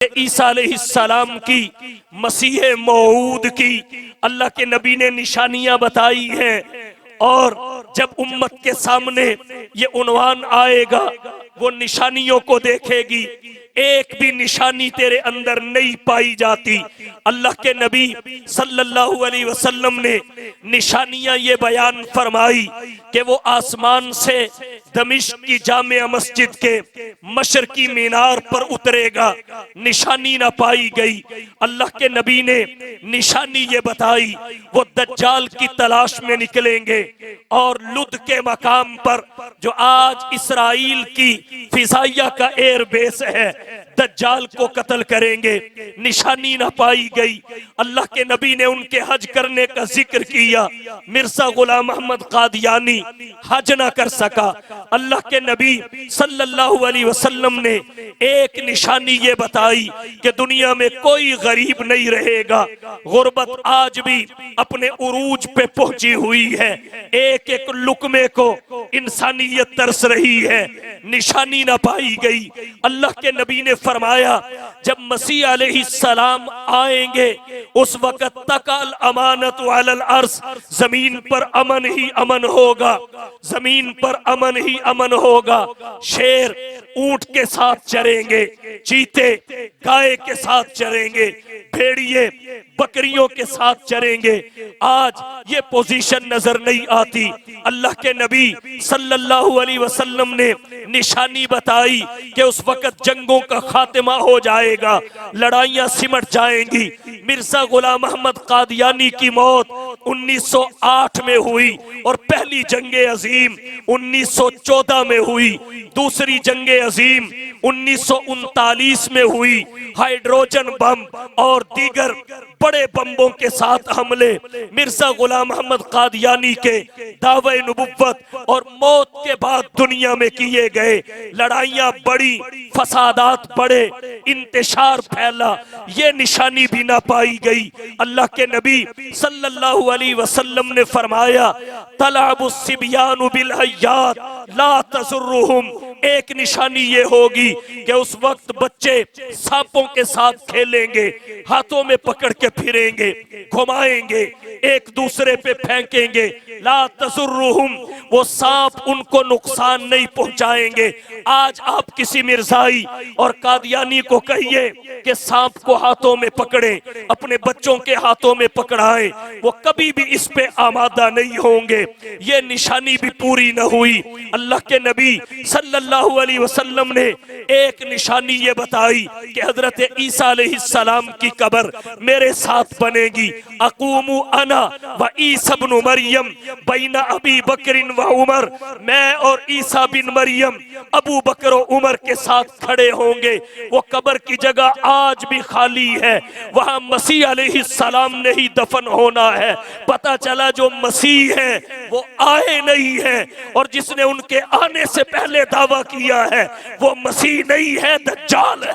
عیسیٰ علیہ السلام کی، مسیح موعود کی اللہ کے نبی نے نشانیاں بتائی ہیں، اور جب امت کے سامنے یہ عنوان آئے گا وہ نشانیوں کو دیکھے گی، ایک بھی نشانی تیرے اندر نہیں پائی جاتی۔ اللہ کے نبی صلی اللہ علیہ وسلم نے نشانیاں یہ بیان فرمائی کہ وہ آسمان سے دمشق کی جامع مسجد کے مشرقی مینار پر اترے گا، نشانی نہ پائی گئی۔ اللہ کے نبی نے نشانی یہ بتائی، وہ دجال کی تلاش میں نکلیں گے اور لد کے مقام پر جو آج اسرائیل کی فضائیہ کا ایئر بیس ہے، دجال کو قتل کریں گے، نشانی نہ پائی گئی۔ اللہ کے نبی نے ان کے حج کرنے کا ذکر کیا، مرزا غلام احمد قادیانی حج نہ کر سکا۔ اللہ کے نبی صلی اللہ علیہ وسلم نے ایک نشانی یہ بتائی کہ دنیا میں کوئی غریب نہیں رہے گا۔ غربت آج بھی اپنے عروج پہ پہنچی ہوئی ہے، ایک ایک لقمے کو انسانیت ترس رہی ہے، نشانی نہ پائی گئی۔ اللہ کے نبی نے فرمایا جب مسیح علیہ السلام آئیں گے اس وقت تک الامانت علی الارض، زمین پر امن ہی امن ہوگا، زمین پر امن ہی امن ہوگا۔ شیر اونٹ کے ساتھ چریں گے، چیتے گائے کے ساتھ چریں گے، بھیڑیے بکریوں کے ساتھ چریں گے۔ آج یہ پوزیشن نظر نہیں آتی۔ اللہ کے نبی صلی اللہ علیہ وسلم نے نشانی بتائی کہ اس وقت جنگوں کا خاتمہ ہو جائے گا، لڑائیاں سمٹ جائیں گی۔ مرزا غلام احمد قادیانی کی موت 1908 میں ہوئی اور پہلی جنگ عظیم 1914 میں ہوئی، دوسری جنگ عظیم 1939 میں ہوئی۔ ہائیڈروجن بم اور دیگر بڑے بمبوں کے ساتھ حملے مرزا غلام احمد قادیانی کے دعوی نبوت اور موت کے بعد دنیا میں کیے گئے۔ لڑائیاں بڑی، فسادات بڑے، انتشار پھیلا، یہ نشانی بھی نہ پائی گئی۔ اللہ کے نبی صلی اللہ علیہ وسلم نے فرمایا تلعب الصبیان بالحیات لا تضرهم، ایک نشانی یہ ہوگی کہ اس وقت بچے سانپوں کے ساتھ کھیلیں گے، ہاتھوں میں پکڑ کے پھریں گے، گھمائیں گے، ایک دوسرے پہ پھینکیں گے، لا تضرهم، وہ سانپ ان کو نقصان نہیں پہنچائیں گے۔ آج آپ کسی مرزائی اور قادیانی کو کہیے کہ سانپ کو ہاتھوں میں پکڑیں، اپنے بچوں کے ہاتھوں میں پکڑائیں، وہ کبھی بھی اس پہ آمادہ نہیں ہوں گے۔ یہ نشانی بھی پوری نہ ہوئی۔ اللہ کے نبی صلی اللہ علیہ وسلم نے ایک نشانی یہ بتائی کہ حضرت عیسیٰ علیہ السلام کی قبر میرے ساتھ بنے گی۔ اقوم انا و عیسی بن مریم بین ابی بکر و عمر، میں اور عیسیٰ بن مریم ابو بکر و عمر کے ساتھ کھڑے ہوں گے۔ وہ قبر کی جگہ آج بھی خالی ہے، وہاں مسیح علیہ السلام نے ہی دفن ہونا ہے۔ پتہ چلا جو مسیح ہے وہ آئے نہیں ہے، اور جس نے ان کے آنے سے پہلے دعویٰ کیا ہے وہ مسیح نہیں ہے، دجال ہے۔